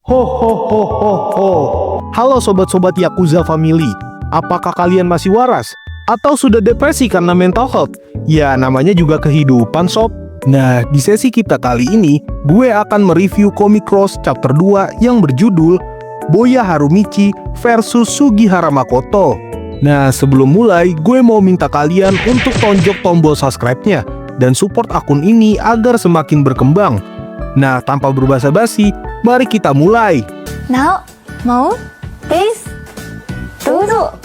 Ho ho ho ho ho. Halo sobat-sobat Yakuza Family. Apakah kalian masih waras? Atau sudah depresi karena mental health? Ya, namanya juga kehidupan sob. Nah, di sesi kita kali ini, gue akan mereview Comic Cross Chapter 2 yang berjudul Boya Harumichi versus Sugihara Makoto. Nah, sebelum mulai, gue mau minta kalian untuk tonjok tombol subscribe-nya dan support akun ini agar semakin berkembang. Nah, tanpa berbasa-basi, mari kita mulai. Nao, mau? Please? Dozo.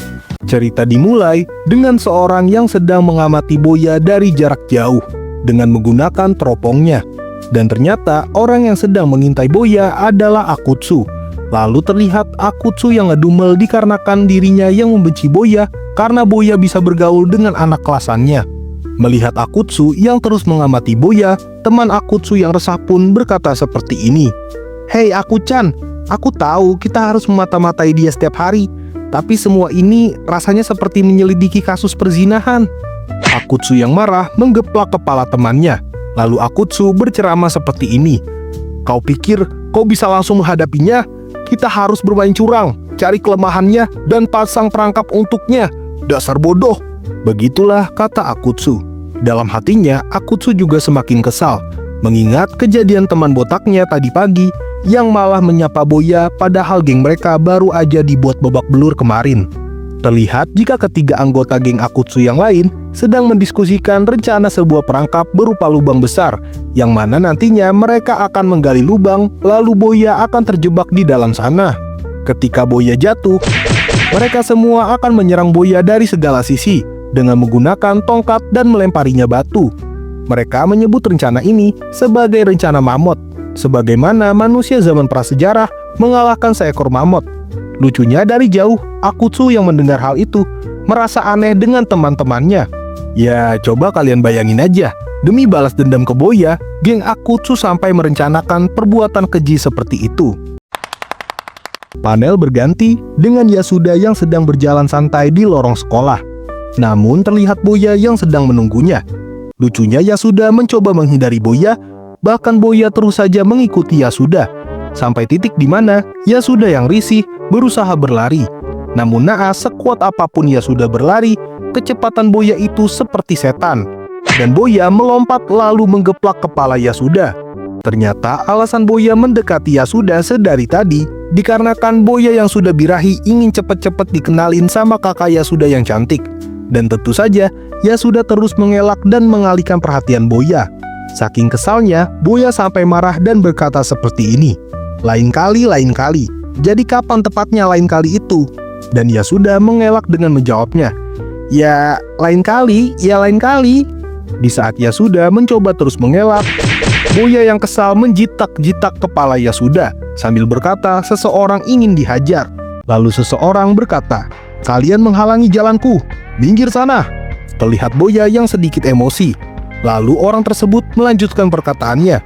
Cerita dimulai dengan seorang yang sedang mengamati Boya dari jarak jauh dengan menggunakan teropongnya. Dan ternyata orang yang sedang mengintai Boya adalah Akutsu. Lalu terlihat Akutsu yang ngedumel dikarenakan dirinya yang membenci Boya karena Boya bisa bergaul dengan anak kelasannya. Melihat Akutsu yang terus mengamati Boya, teman Akutsu yang resah pun berkata seperti ini. "Hei Aku-chan, aku tahu kita harus memata-matai dia setiap hari, tapi semua ini rasanya seperti menyelidiki kasus perzinahan." Akutsu yang marah menggeplak kepala temannya. Lalu Akutsu berceramah seperti ini. "Kau pikir kau bisa langsung menghadapinya? Kita harus bermain curang, cari kelemahannya, dan pasang perangkap untuknya. Dasar bodoh." Begitulah kata Akutsu. Dalam hatinya, Akutsu juga semakin kesal, mengingat kejadian teman botaknya tadi pagi yang malah menyapa Boya padahal geng mereka baru aja dibuat babak belur kemarin. Terlihat jika ketiga anggota geng Akutsu yang lain sedang mendiskusikan rencana sebuah perangkap berupa lubang besar, yang mana nantinya mereka akan menggali lubang, lalu Boya akan terjebak di dalam sana. Ketika Boya jatuh, mereka semua akan menyerang Boya dari segala sisi dengan menggunakan tongkat dan melemparinya batu. Mereka menyebut rencana ini sebagai rencana mamut, sebagaimana manusia zaman prasejarah mengalahkan seekor mamut. Lucunya dari jauh, Akutsu yang mendengar hal itu merasa aneh dengan teman-temannya. Ya, coba kalian bayangin aja, demi balas dendam ke Boya, geng Akutsu sampai merencanakan perbuatan keji seperti itu. Panel berganti dengan Yasuda yang sedang berjalan santai di lorong sekolah. Namun terlihat Boya yang sedang menunggunya. Lucunya Yasuda mencoba menghindari Boya, bahkan Boya terus saja mengikuti Yasuda. Sampai titik di mana Yasuda yang risih berusaha berlari. Namun naas sekuat apapun Yasuda berlari, kecepatan Boya itu seperti setan. Dan Boya melompat lalu menggeplak kepala Yasuda. Ternyata alasan Boya mendekati Yasuda sedari tadi dikarenakan Boya yang sudah birahi ingin cepet-cepet dikenalin sama kakak Yasuda yang cantik. Dan tentu saja Yasuda terus mengelak dan mengalihkan perhatian Boya. Saking kesalnya, Boya sampai marah dan berkata seperti ini. "Lain kali, lain kali. Jadi kapan tepatnya lain kali itu?" Dan Yasuda mengelak dengan menjawabnya, "Ya, lain kali, ya lain kali." Di saat Yasuda mencoba terus mengelak, Boya yang kesal menjitak-jitak kepala Yasuda sambil berkata seseorang ingin dihajar. Lalu seseorang berkata, "Kalian menghalangi jalanku, minggir sana." Terlihat Boya yang sedikit emosi. Lalu orang tersebut melanjutkan perkataannya,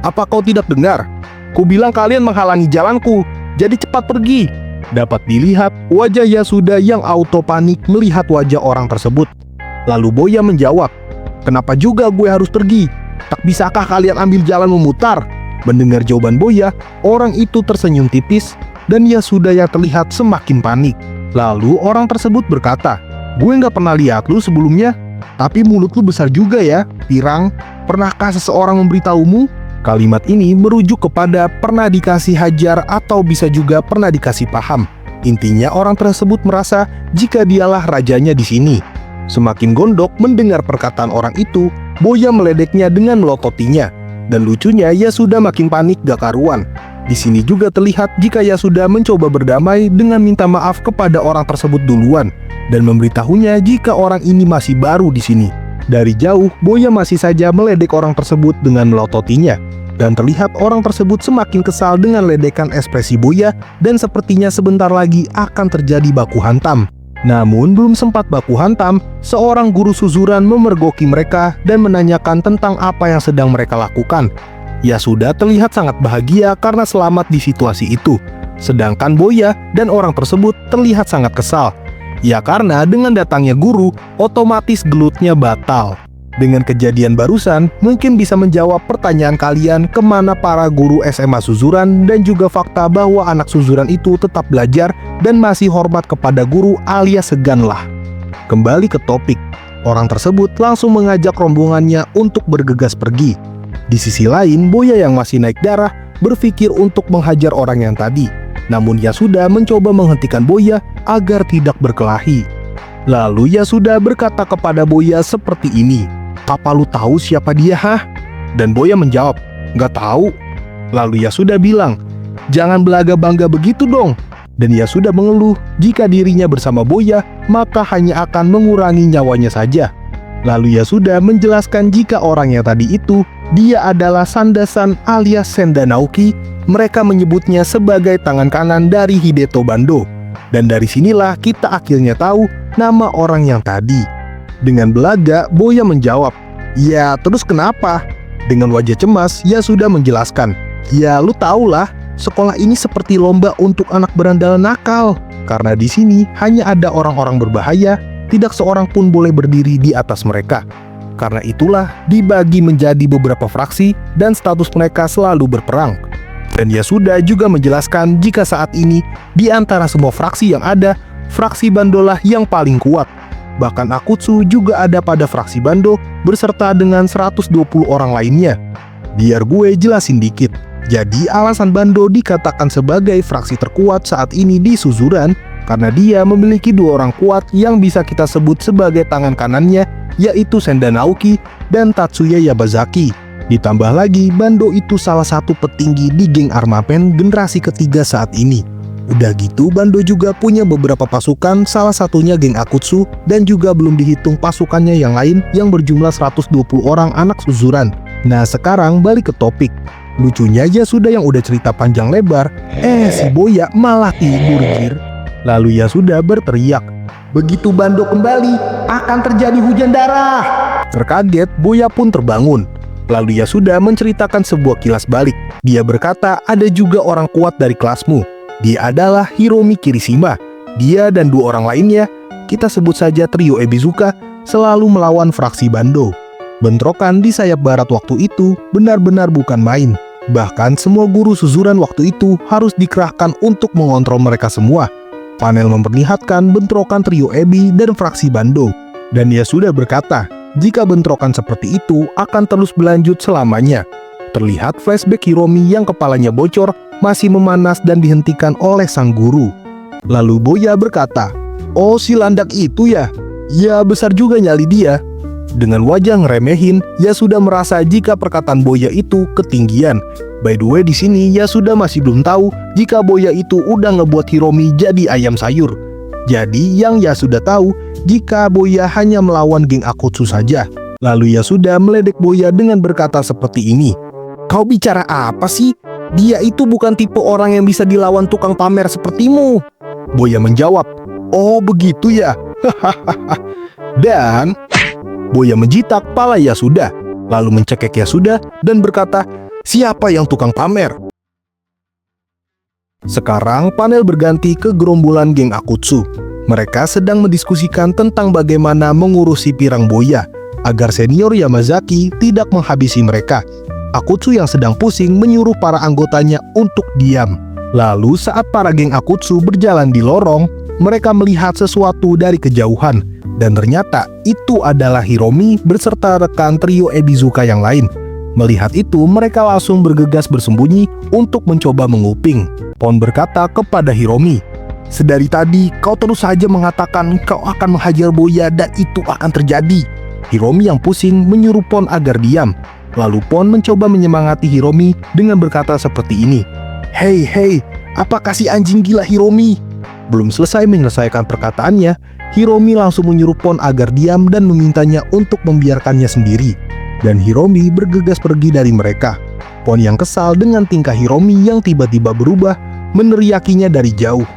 "Apa kau tidak dengar? Ku bilang kalian menghalangi jalanku, jadi cepat pergi." Dapat dilihat wajah Yasuda yang auto panik melihat wajah orang tersebut. Lalu Boya menjawab, "Kenapa juga gue harus pergi? Tak bisakah kalian ambil jalan memutar?" Mendengar jawaban Boya, orang itu tersenyum tipis dan Yasuda yang terlihat semakin panik. Lalu orang tersebut berkata, "Gue nggak pernah lihat lu sebelumnya, tapi mulut lu besar juga ya, pirang. Pernahkah seseorang memberitahumu?" Kalimat ini merujuk kepada pernah dikasih hajar atau bisa juga pernah dikasih paham. Intinya orang tersebut merasa jika dialah rajanya di sini. Semakin gondok mendengar perkataan orang itu, Boya meledeknya dengan melototinya. Dan lucunya Yasuda makin panik gak karuan. Di sini juga terlihat jika Yasuda mencoba berdamai dengan minta maaf kepada orang tersebut duluan dan memberitahunya jika orang ini masih baru di sini. Dari jauh, Boya masih saja meledek orang tersebut dengan melototinya. Dan terlihat orang tersebut semakin kesal dengan ledekan ekspresi Boya dan sepertinya sebentar lagi akan terjadi baku hantam. Namun belum sempat baku hantam, seorang guru suzuran memergoki mereka dan menanyakan tentang apa yang sedang mereka lakukan. Yasuda terlihat sangat bahagia karena selamat di situasi itu. Sedangkan Boya dan orang tersebut terlihat sangat kesal. Ya karena dengan datangnya guru, otomatis gelutnya batal. Dengan kejadian barusan, mungkin bisa menjawab pertanyaan kalian kemana para guru SMA Suzuran dan juga fakta bahwa anak Suzuran itu tetap belajar dan masih hormat kepada guru alias seganlah. Kembali ke topik, orang tersebut langsung mengajak rombongannya untuk bergegas pergi. Di sisi lain, Boya yang masih naik darah berpikir untuk menghajar orang yang tadi. Namun Yasuda mencoba menghentikan Boya agar tidak berkelahi. Lalu Yasuda berkata kepada Boya seperti ini, "Apa lu tahu siapa dia, hah?" Dan Boya menjawab, "Nggak tahu." Lalu Yasuda bilang, "Jangan belaga bangga begitu dong." Dan Yasuda mengeluh jika dirinya bersama Boya maka hanya akan mengurangi nyawanya saja. Lalu Yasuda menjelaskan jika orang yang tadi itu dia adalah Sandasan alias Senda Naoki. Mereka menyebutnya sebagai tangan kanan dari Hideto Bando. Dan dari sinilah kita akhirnya tahu nama orang yang tadi. Dengan belaga, Boya menjawab, "Ya, terus kenapa?" Dengan wajah cemas, Yasuda menjelaskan, "Ya, lu tahulah, sekolah ini seperti lomba untuk anak berandalan nakal. Karena di sini hanya ada orang-orang berbahaya, tidak seorang pun boleh berdiri di atas mereka. Karena itulah dibagi menjadi beberapa fraksi dan status mereka selalu berperang." Dan Yasuda juga menjelaskan jika saat ini di antara semua fraksi yang ada, fraksi Bandolah yang paling kuat. Bahkan Akutsu juga ada pada fraksi Bando berserta dengan 120 orang lainnya. Biar gue jelasin dikit. Jadi alasan Bando dikatakan sebagai fraksi terkuat saat ini di Suzuran karena dia memiliki dua orang kuat yang bisa kita sebut sebagai tangan kanannya, yaitu Senda Naoki dan Tatsuya Yamazaki. Ditambah lagi Bando itu salah satu petinggi di geng Armamen generasi ketiga saat ini. Udah gitu Bando juga punya beberapa pasukan, salah satunya geng Akutsu, dan juga belum dihitung pasukannya yang lain yang berjumlah 120 orang anak Suzuran. Nah sekarang balik ke topik. Lucunya Yasuda yang udah cerita panjang lebar, si Boya malah tidur Jir. Lalu Yasuda berteriak, "Begitu Bando kembali, akan terjadi hujan darah." Terkaget, Boya pun terbangun. Lalu Yasuda menceritakan sebuah kilas balik. Dia berkata ada juga orang kuat dari kelasmu. Dia adalah Hiromi Kirishima. Dia dan dua orang lainnya, kita sebut saja trio Ebizuka, selalu melawan fraksi Bando. Bentrokan di sayap barat waktu itu benar-benar bukan main. Bahkan semua guru Suzuran waktu itu harus dikerahkan untuk mengontrol mereka semua. Panel memperlihatkan bentrokan trio Ebi dan fraksi Bando. Dan Yasuda berkata, jika bentrokan seperti itu akan terus berlanjut selamanya. Terlihat flashback Hiromi yang kepalanya bocor masih memanas dan dihentikan oleh sang guru. Lalu Boya berkata, "Oh si landak itu ya? Ya besar juga nyali dia." Dengan wajah ngeremehin, Yasuda merasa jika perkataan Boya itu ketinggian. By the way di sini Yasuda masih belum tahu jika Boya itu udah ngebuat Hiromi jadi ayam sayur. Jadi yang Yasuda tahu jika Boya hanya melawan geng Akutsu saja. Lalu Yasuda meledek Boya dengan berkata seperti ini, "Kau bicara apa sih? Dia itu bukan tipe orang yang bisa dilawan tukang pamer sepertimu." Boya menjawab, "Oh begitu ya." Dan Boya menjitak pala Yasuda, lalu mencekik Yasuda dan berkata, "Siapa yang tukang pamer?" Sekarang panel berganti ke gerombolan geng Akutsu. Mereka sedang mendiskusikan tentang bagaimana mengurusi pirang Boya agar senior Yamazaki tidak menghabisi mereka. Akutsu yang sedang pusing menyuruh para anggotanya untuk diam. Lalu saat para geng Akutsu berjalan di lorong, mereka melihat sesuatu dari kejauhan. Dan ternyata itu adalah Hiromi berserta rekan trio Ebizuka yang lain. Melihat itu, mereka langsung bergegas bersembunyi untuk mencoba menguping. Pon berkata kepada Hiromi, "Sedari tadi kau terus saja mengatakan kau akan menghajar Boya dan itu akan terjadi." Hiromi yang pusing menyuruh Pon agar diam. Lalu Pon mencoba menyemangati Hiromi dengan berkata seperti ini, Hei, apakah si anjing gila Hiromi?" Belum selesai menyelesaikan perkataannya, Hiromi langsung menyuruh Pon agar diam dan memintanya untuk membiarkannya sendiri. Dan Hiromi bergegas pergi dari mereka. Pon yang kesal dengan tingkah Hiromi yang tiba-tiba berubah, meneriakinya dari jauh.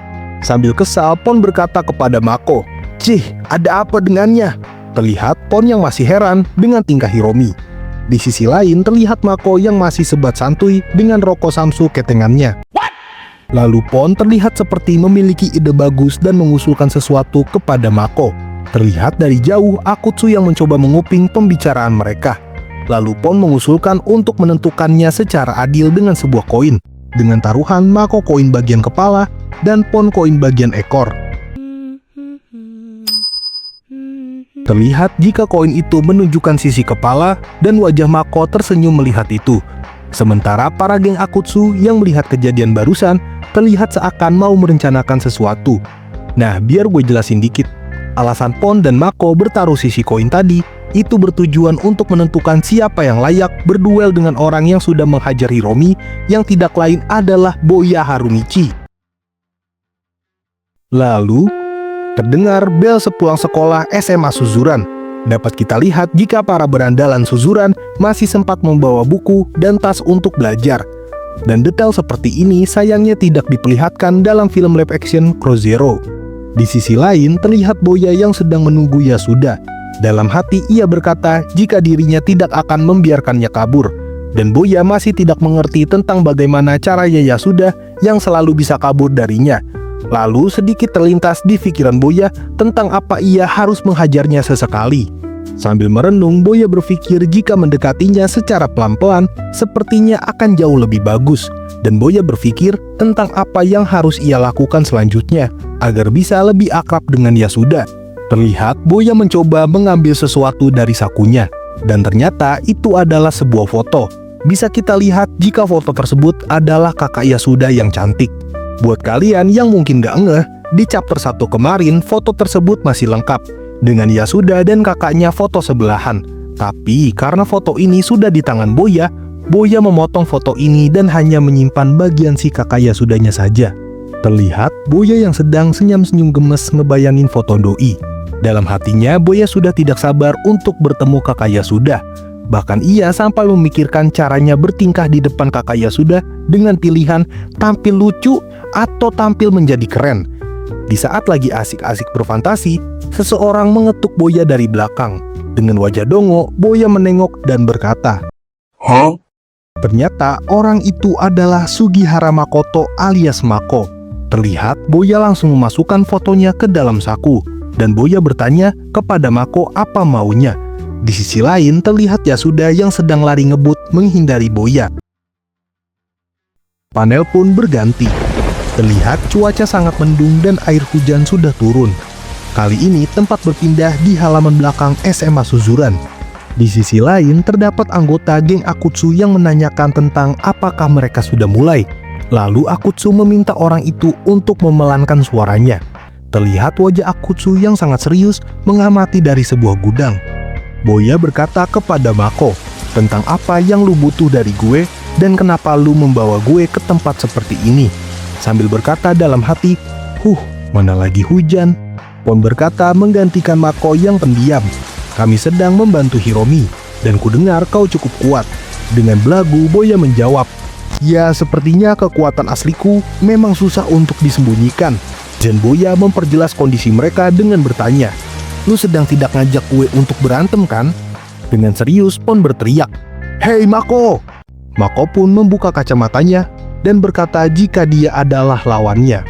Sambil kesal, Pon berkata kepada Mako, "Cih, ada apa dengannya?" Terlihat Pon yang masih heran dengan tingkah Hiromi. Di sisi lain terlihat Mako yang masih sebat santuy dengan rokok Samsu ketengannya. Lalu Pon terlihat seperti memiliki ide bagus dan mengusulkan sesuatu kepada Mako. Terlihat dari jauh Akutsu yang mencoba menguping pembicaraan mereka. Lalu Pon mengusulkan untuk menentukannya secara adil dengan sebuah koin, dengan taruhan Mako koin bagian kepala dan Pon koin bagian ekor. Terlihat jika koin itu menunjukkan sisi kepala dan wajah Mako tersenyum melihat itu. Sementara para geng Akutsu yang melihat kejadian barusan terlihat seakan mau merencanakan sesuatu. Nah, biar gue jelasin dikit. Alasan Pon dan Mako bertaruh sisi koin tadi itu bertujuan untuk menentukan siapa yang layak berduel dengan orang yang sudah menghajar Hiromi, yang tidak lain adalah Boya Harumichi. Lalu terdengar bel sepulang sekolah SMA Suzuran. Dapat kita lihat jika para berandalan Suzuran masih sempat membawa buku dan tas untuk belajar. Dan detail seperti ini sayangnya tidak diperlihatkan dalam film live action Cross Zero. Di sisi lain terlihat Boya yang sedang menunggu Yasuda. Dalam hati ia berkata jika dirinya tidak akan membiarkannya kabur. Dan Boya masih tidak mengerti tentang bagaimana caranya Yasuda yang selalu bisa kabur darinya. Lalu sedikit terlintas di pikiran Boya tentang apa ia harus menghajarnya sesekali. Sambil merenung, Boya berpikir jika mendekatinya secara pelan-pelan sepertinya akan jauh lebih bagus. Dan Boya berpikir tentang apa yang harus ia lakukan selanjutnya agar bisa lebih akrab dengan Yasuda. Terlihat Boya mencoba mengambil sesuatu dari sakunya, dan ternyata itu adalah sebuah foto. Bisa kita lihat jika foto tersebut adalah kakak Yasuda yang cantik. Buat kalian yang mungkin gak ngeh, di chapter 1 kemarin foto tersebut masih lengkap dengan Yasuda dan kakaknya foto sebelahan. Tapi karena foto ini sudah di tangan Boya, Boya memotong foto ini dan hanya menyimpan bagian si kakak Yasudanya saja. Terlihat Boya yang sedang senyum-senyum gemes ngebayangin foto doi. Dalam hatinya Boya sudah tidak sabar untuk bertemu kakak Yasuda. Bahkan ia sampai memikirkan caranya bertingkah di depan kakak Yasuda dengan pilihan tampil lucu atau tampil menjadi keren. Di saat lagi asik-asik berfantasi, seseorang mengetuk Boya dari belakang. Dengan wajah dongo, Boya menengok dan berkata, "Hah?" Ternyata orang itu adalah Sugihara Makoto alias Mako. Terlihat Boya langsung memasukkan fotonya ke dalam saku, dan Boya bertanya kepada Mako apa maunya. Di sisi lain terlihat Yasuda yang sedang lari ngebut menghindari Boya. Panel pun berganti. Terlihat cuaca sangat mendung dan air hujan sudah turun. Kali ini tempat berpindah di halaman belakang SMA Suzuran. Di sisi lain terdapat anggota geng Akutsu yang menanyakan tentang apakah mereka sudah mulai. Lalu Akutsu meminta orang itu untuk memelankan suaranya. Terlihat wajah Akutsu yang sangat serius mengamati dari sebuah gudang. Boya berkata kepada Mako tentang apa yang lu butuh dari gue dan kenapa lu membawa gue ke tempat seperti ini. Sambil berkata dalam hati, mana lagi hujan. Pon berkata menggantikan Mako yang pendiam. Kami sedang membantu Hiromi dan kudengar kau cukup kuat. Dengan belagu Boya menjawab, ya sepertinya kekuatan asliku memang susah untuk disembunyikan. Dan Boya memperjelas kondisi mereka dengan bertanya, lu sedang tidak ngajak gue untuk berantem kan? Dengan serius Pon berteriak, "Hei Mako!" Mako pun membuka kacamatanya dan berkata jika dia adalah lawannya.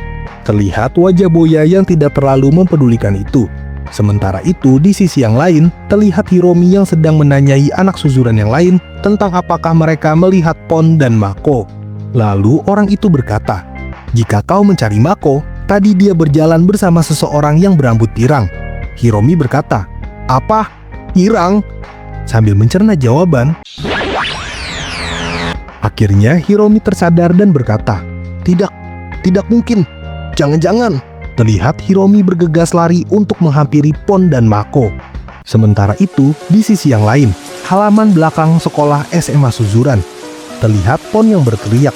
Terlihat wajah Boya yang tidak terlalu mempedulikan itu. Sementara itu di sisi yang lain terlihat Hiromi yang sedang menanyai anak Suzuran yang lain tentang apakah mereka melihat Pon dan Mako. Lalu orang itu berkata, jika kau mencari Mako, tadi dia berjalan bersama seseorang yang berambut pirang. Hiromi berkata, "Apa? Pirang?" Sambil mencerna jawaban. Akhirnya Hiromi tersadar dan berkata, Tidak mungkin. Jangan-jangan." Terlihat Hiromi bergegas lari untuk menghampiri Pon dan Mako. Sementara itu, di sisi yang lain, halaman belakang sekolah SMA Suzuran. Terlihat Pon yang berteriak,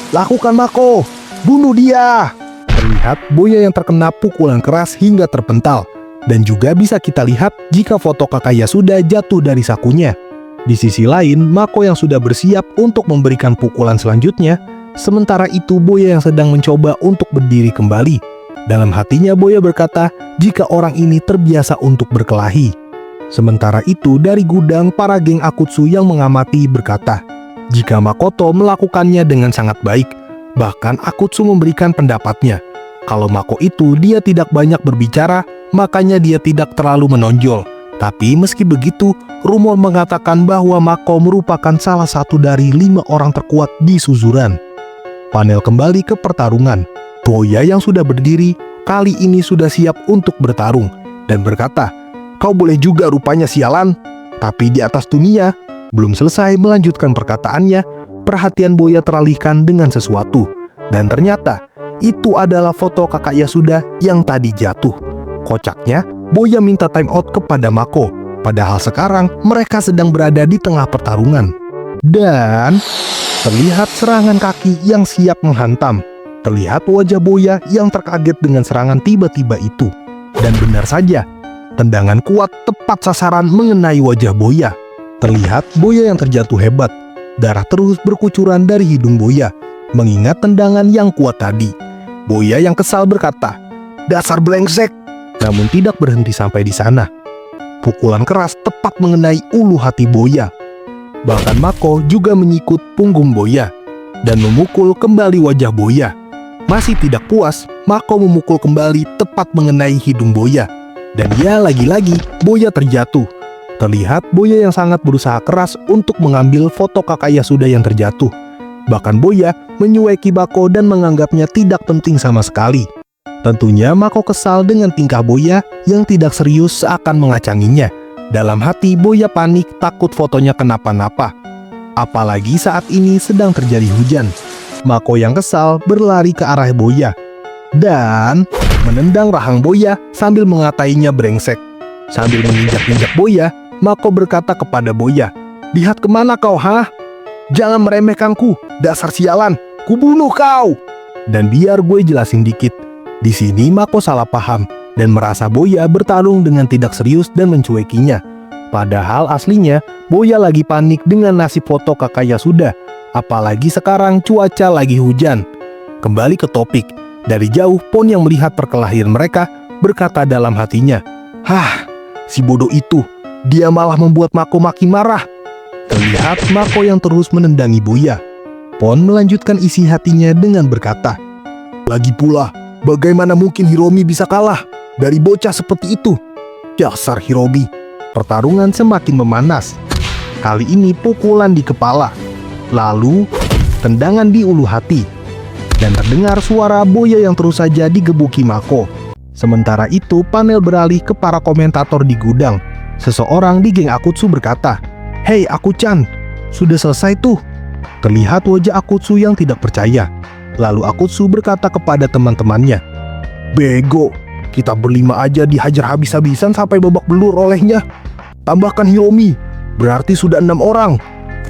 "Lakukan Mako! Bunuh dia!" Terlihat Boya yang terkena pukulan keras hingga terpental. Dan juga bisa kita lihat jika foto kakak Yasuda jatuh dari sakunya. Di sisi lain, Mako yang sudah bersiap untuk memberikan pukulan selanjutnya. Sementara itu Boya yang sedang mencoba untuk berdiri kembali. Dalam hatinya Boya berkata jika orang ini terbiasa untuk berkelahi. Sementara itu dari gudang para geng Akutsu yang mengamati berkata, jika Makoto melakukannya dengan sangat baik. Bahkan Akutsu memberikan pendapatnya. Kalau Mako itu dia tidak banyak berbicara, makanya dia tidak terlalu menonjol. Tapi meski begitu, rumor mengatakan bahwa Mako merupakan salah satu dari 5 orang terkuat di Suzuran. Panel kembali ke pertarungan. Boya yang sudah berdiri, kali ini sudah siap untuk bertarung dan berkata, "Kau boleh juga rupanya sialan." Tapi di atas dunia, belum selesai melanjutkan perkataannya, perhatian Boya teralihkan dengan sesuatu. Dan ternyata, itu adalah foto kakak Yasuda yang tadi jatuh. Kocaknya, Boya minta time out kepada Mako. Padahal sekarang mereka sedang berada di tengah pertarungan. Dan terlihat serangan kaki yang siap menghantam. Terlihat wajah Boya yang terkaget dengan serangan tiba-tiba itu. Dan benar saja, tendangan kuat tepat sasaran mengenai wajah Boya. Terlihat Boya yang terjatuh hebat. Darah terus berkucuran dari hidung Boya, mengingat tendangan yang kuat tadi. Boya yang kesal berkata, "Dasar brengsek!" Namun tidak berhenti sampai di sana. Pukulan keras tepat mengenai ulu hati Boya. Bahkan Mako juga menyikut punggung Boya dan memukul kembali wajah Boya. Masih tidak puas, Mako memukul kembali tepat mengenai hidung Boya. Dan ya lagi-lagi Boya terjatuh. Terlihat Boya yang sangat berusaha keras untuk mengambil foto kakak Yasuda yang terjatuh. Bahkan Boya menyueki Mako dan menganggapnya tidak penting sama sekali. Tentunya Mako kesal dengan tingkah Boya yang tidak serius seakan mengacanginya. Dalam hati Boya panik takut fotonya kenapa-napa. Apalagi saat ini sedang terjadi hujan. Mako yang kesal berlari ke arah Boya dan menendang rahang Boya sambil mengatainya brengsek. Sambil menginjak-injak Boya, Mako berkata kepada Boya, "Lihat kemana kau, hah? Jangan meremehkanku, dasar sialan, kubunuh kau!" Dan biar gue jelasin dikit, di sini Mako salah paham dan merasa Boya bertarung dengan tidak serius dan mencuekinya. Padahal aslinya Boya lagi panik dengan nasib foto kakak Yasuda. Apalagi sekarang cuaca lagi hujan. Kembali ke topik, dari jauh Pon yang melihat perkelahian mereka berkata dalam hatinya, "Hah, si bodoh itu, dia malah membuat Mako makin marah." Terlihat Mako yang terus menendangi Boya. Pon melanjutkan isi hatinya dengan berkata, "Lagi pula, bagaimana mungkin Hiromi bisa kalah dari bocah seperti itu? Dasar Hiromi." Pertarungan semakin memanas. Kali ini pukulan di kepala, lalu tendangan di ulu hati, dan terdengar suara Boya yang terus saja digebuki Mako. Sementara itu panel beralih ke para komentator di gudang. Seseorang di geng Akutsu berkata, "Hei Aku-chan, sudah selesai tuh." Terlihat wajah Akutsu yang tidak percaya. Lalu Akutsu berkata kepada teman-temannya, "Bego, kita berlima aja dihajar habis-habisan sampai babak belur olehnya. Tambahkan Hiromi, berarti sudah 6 orang.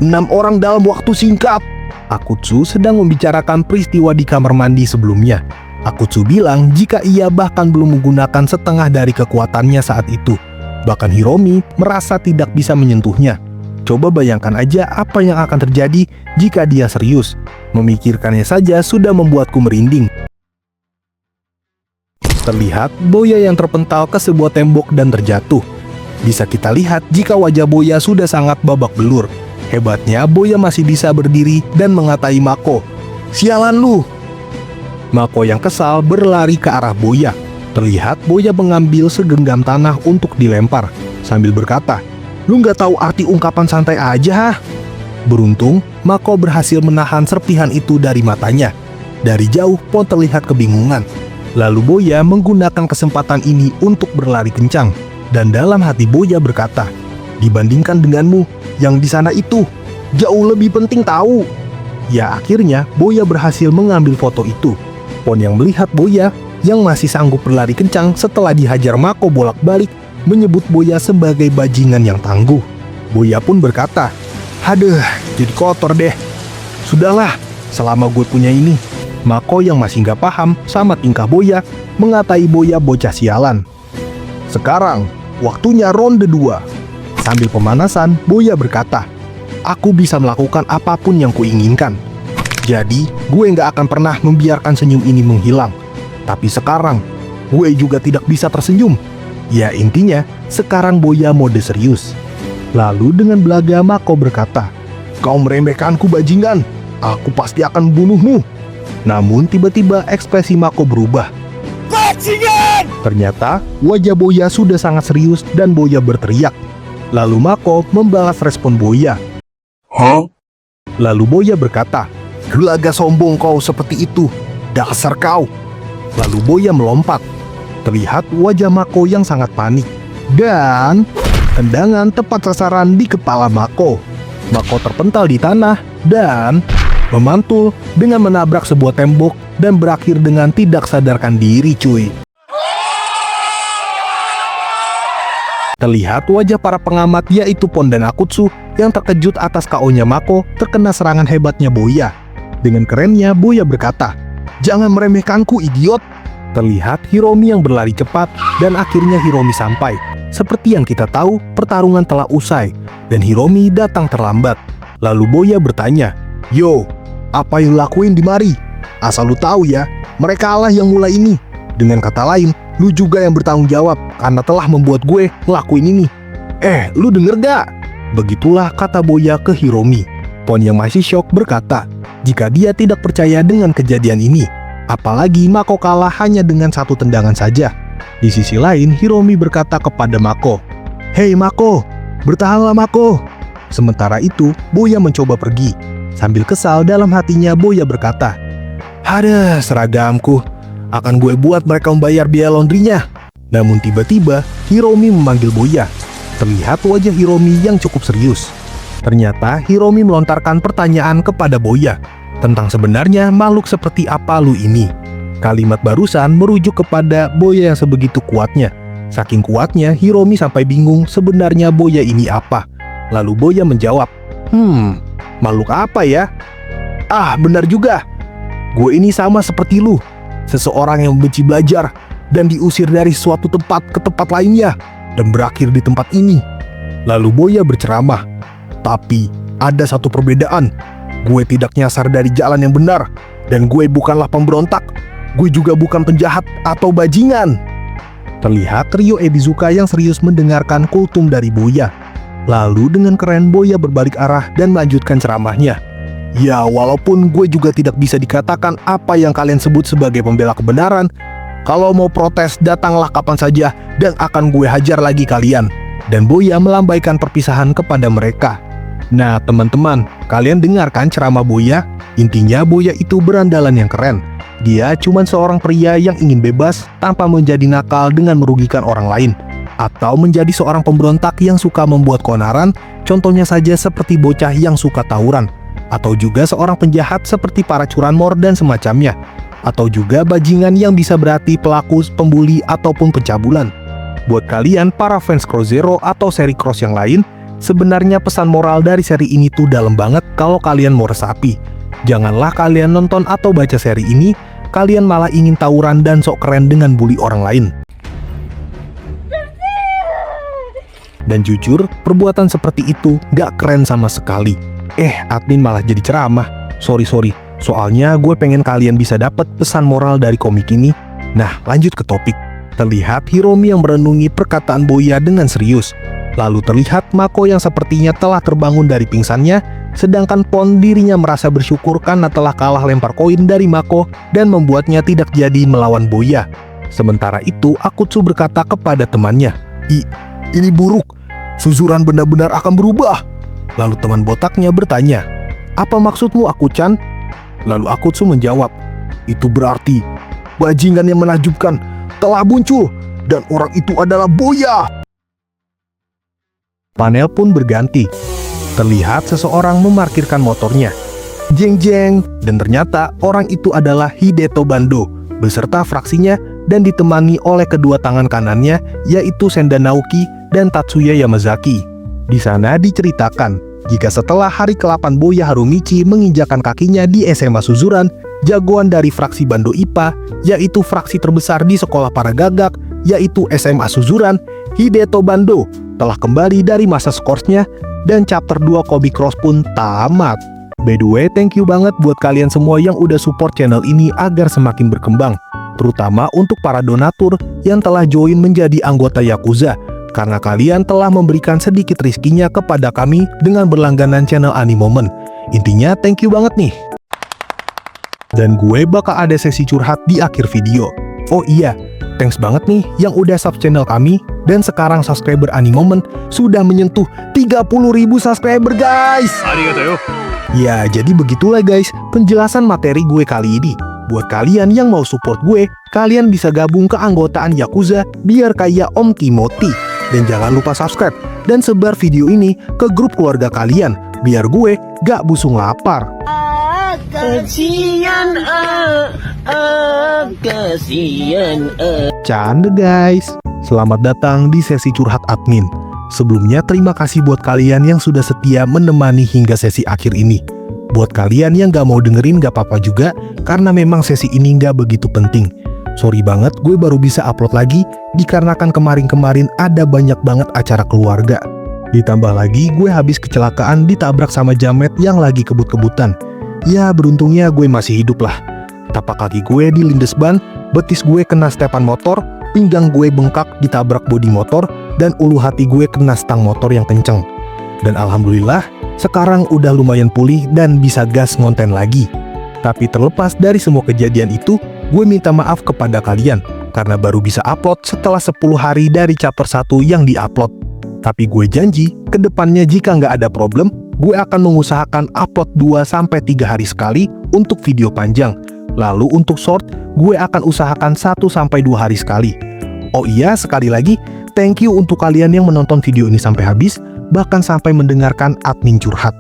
6 orang dalam waktu singkat." Akutsu sedang membicarakan peristiwa di kamar mandi sebelumnya. Akutsu bilang jika ia bahkan belum menggunakan setengah dari kekuatannya saat itu. Bahkan Hiromi merasa tidak bisa menyentuhnya. Coba bayangkan aja apa yang akan terjadi jika dia serius. Memikirkannya saja sudah membuatku merinding. Terlihat Boya yang terpental ke sebuah tembok dan terjatuh. Bisa kita lihat jika wajah Boya sudah sangat babak belur. Hebatnya Boya masih bisa berdiri dan mengatai Mako, "Sialan lu!" Mako yang kesal berlari ke arah Boya. Terlihat Boya mengambil segenggam tanah untuk dilempar sambil berkata, "Lu nggak tahu arti ungkapan santai aja, hah?" Beruntung Mako berhasil menahan serpihan itu dari matanya. Dari jauh Pon terlihat kebingungan. Lalu Boya menggunakan kesempatan ini untuk berlari kencang. Dan dalam hati Boya berkata, "Dibandingkan denganmu, yang di sana itu jauh lebih penting tahu." Ya akhirnya Boya berhasil mengambil foto itu. Pon yang melihat Boya yang masih sanggup berlari kencang setelah dihajar Mako bolak-balik menyebut Boya sebagai bajingan yang tangguh. Boya pun berkata, "Haduh, jadi kotor deh. Sudahlah, selama gue punya ini." Mako yang masih gak paham sama tingkah Boya mengatai Boya bocah sialan. Sekarang waktunya ronde 2. Sambil pemanasan, Boya berkata, "Aku bisa melakukan apapun yang kuinginkan. Jadi, gue gak akan pernah membiarkan senyum ini menghilang. Tapi sekarang, gue juga tidak bisa tersenyum." Ya intinya, sekarang Boya mode serius. Lalu dengan belaga Mako berkata, "Kau meremehkanku bajingan, aku pasti akan membunuhmu." Namun tiba-tiba ekspresi Mako berubah. Ternyata wajah Boya sudah sangat serius dan Boya berteriak. Lalu Mako membalas respon Boya. Lalu Boya berkata, "Gelaga sombong kau seperti itu, dasar kau." Lalu Boya melompat. Terlihat wajah Mako yang sangat panik. Dan tendangan tepat sasaran di kepala Mako. Mako terpental di tanah dan memantul dengan menabrak sebuah tembok dan berakhir dengan tidak sadarkan diri, cuy. Terlihat wajah para pengamat yaitu Pon dan Akutsu yang terkejut atas KO-nya Mako terkena serangan hebatnya Boya. Dengan kerennya Boya berkata, "Jangan meremehkanku, idiot." Terlihat Hiromi yang berlari cepat dan akhirnya Hiromi sampai. Seperti yang kita tahu, pertarungan telah usai dan Hiromi datang terlambat. Lalu Boya bertanya, "Yo, apa yang lu lakuin di mari? Asal lu tahu ya, mereka lah yang mulai ini. Dengan kata lain, lu juga yang bertanggung jawab karena telah membuat gue ngelakuin ini. Lu denger gak?" Begitulah kata Boya ke Hiromi. Pon yang masih syok berkata, jika dia tidak percaya dengan kejadian ini, apalagi Mako kalah hanya dengan satu tendangan saja. Di sisi lain, Hiromi berkata kepada Mako, "Hei Mako, bertahanlah Mako." Sementara itu, Boya mencoba pergi. Sambil kesal dalam hatinya, Boya berkata, "Ada seragamku, akan gue buat mereka membayar biaya laundrynya." Namun tiba-tiba, Hiromi memanggil Boya. Terlihat wajah Hiromi yang cukup serius. Ternyata Hiromi melontarkan pertanyaan kepada Boya tentang sebenarnya makhluk seperti apa lu ini. Kalimat barusan merujuk kepada Boya yang sebegitu kuatnya. Saking kuatnya, Hiromi sampai bingung sebenarnya Boya ini apa. Lalu Boya menjawab, makhluk apa ya? Benar juga. Gue ini sama seperti lu. Seseorang yang membenci belajar dan diusir dari suatu tempat ke tempat lainnya dan berakhir di tempat ini. Lalu Boya berceramah, tapi ada satu perbedaan. Gue tidak nyasar dari jalan yang benar, dan gue bukanlah pemberontak. Gue juga bukan penjahat atau bajingan. Terlihat trio Ebizuka yang serius mendengarkan kultum dari Boya. Lalu dengan keren Boya berbalik arah dan melanjutkan ceramahnya. Ya, walaupun gue juga tidak bisa dikatakan apa yang kalian sebut sebagai pembela kebenaran, kalau mau protes datanglah kapan saja dan akan gue hajar lagi kalian. Dan Boya melambaikan perpisahan kepada mereka. Nah teman-teman, kalian dengarkan ceramah Boya? Intinya Boya itu berandalan yang keren. Dia cuma seorang pria yang ingin bebas tanpa menjadi nakal dengan merugikan orang lain, atau menjadi seorang pemberontak yang suka membuat keonaran, contohnya saja seperti bocah yang suka tawuran, atau juga seorang penjahat seperti para curanmor dan semacamnya, atau juga bajingan yang bisa berarti pelaku, pembuli, ataupun pencabulan. Buat kalian para fans Cross Zero atau seri Cross yang lain, sebenarnya pesan moral dari seri ini tuh dalam banget kalau kalian mau resapi. Janganlah kalian nonton atau baca seri ini, kalian malah ingin tawuran dan sok keren dengan bully orang lain. Dan jujur, perbuatan seperti itu gak keren sama sekali. Admin malah jadi ceramah. Sorry, soalnya gue pengen kalian bisa dapat pesan moral dari komik ini. Nah, lanjut ke topik. Terlihat Hiromi yang merenungi perkataan Boya dengan serius. Lalu terlihat Mako yang sepertinya telah terbangun dari pingsannya, sedangkan Pon dirinya merasa bersyukur karena telah kalah lempar koin dari Mako dan membuatnya tidak jadi melawan Boya. Sementara itu Akutsu berkata kepada temannya, "Ini buruk, Suzuran benar-benar akan berubah." Lalu teman botaknya bertanya, "Apa maksudmu Aku-chan?" Lalu Akutsu menjawab, "Itu berarti bajingan yang menakjubkan telah muncul dan orang itu adalah Boya." Panel pun berganti. Terlihat seseorang memarkirkan motornya. Jeng-jeng, dan ternyata orang itu adalah Hideto Bando beserta fraksinya dan ditemani oleh kedua tangan kanannya yaitu Senda Naoki dan Tatsuya Yamazaki. Di sana diceritakan jika setelah hari ke-8 Boya Harumichi menginjakan kakinya di SMA Suzuran, jagoan dari fraksi Bando IPA, yaitu fraksi terbesar di sekolah para gagak, yaitu SMA Suzuran, Hideto Bando telah kembali dari masa skorsnya dan chapter 2 Kobe Cross pun tamat. By the way, thank you banget buat kalian semua yang udah support channel ini agar semakin berkembang, terutama untuk para donatur yang telah join menjadi anggota Yakuza, karena kalian telah memberikan sedikit rezekinya kepada kami dengan berlangganan channel Animomen. Intinya thank you banget nih. Dan gue bakal ada sesi curhat di akhir video. Oh iya, Thanks banget nih yang udah sub channel kami, dan sekarang subscriber Animomen sudah menyentuh 30.000 subscriber guys. Ya, jadi begitulah guys penjelasan materi gue kali ini. Buat kalian yang mau support gue, kalian bisa gabung ke anggotaan Yakuza biar kayak Om Timothy. Dan jangan lupa subscribe dan sebar video ini ke grup keluarga kalian biar gue gak busung lapar. Kasian Canda guys. Selamat datang di sesi curhat admin. Sebelumnya terima kasih buat kalian yang sudah setia menemani hingga sesi akhir ini. Buat kalian yang gak mau dengerin gak apa-apa juga, karena memang sesi ini gak begitu penting. Sorry banget gue baru bisa upload lagi dikarenakan kemarin-kemarin ada banyak banget acara keluarga. Ditambah lagi gue habis kecelakaan ditabrak sama jamet yang lagi kebut-kebutan. Ya beruntungnya gue masih hidup lah. Tapak kaki gue dilindes ban, betis gue kena stepan motor, pinggang gue bengkak ditabrak bodi motor, dan ulu hati gue kena stang motor yang kenceng. Dan alhamdulillah sekarang udah lumayan pulih dan bisa gas ngonten lagi. Tapi terlepas dari semua kejadian itu, gue minta maaf kepada kalian karena baru bisa upload setelah 10 hari dari chapter 1 yang diupload. Tapi gue janji, kedepannya jika nggak ada problem, gue akan mengusahakan upload 2-3 hari sekali untuk video panjang. Lalu untuk short, gue akan usahakan 1-2 hari sekali. Oh iya, sekali lagi, thank you untuk kalian yang menonton video ini sampai habis, bahkan sampai mendengarkan admin curhat.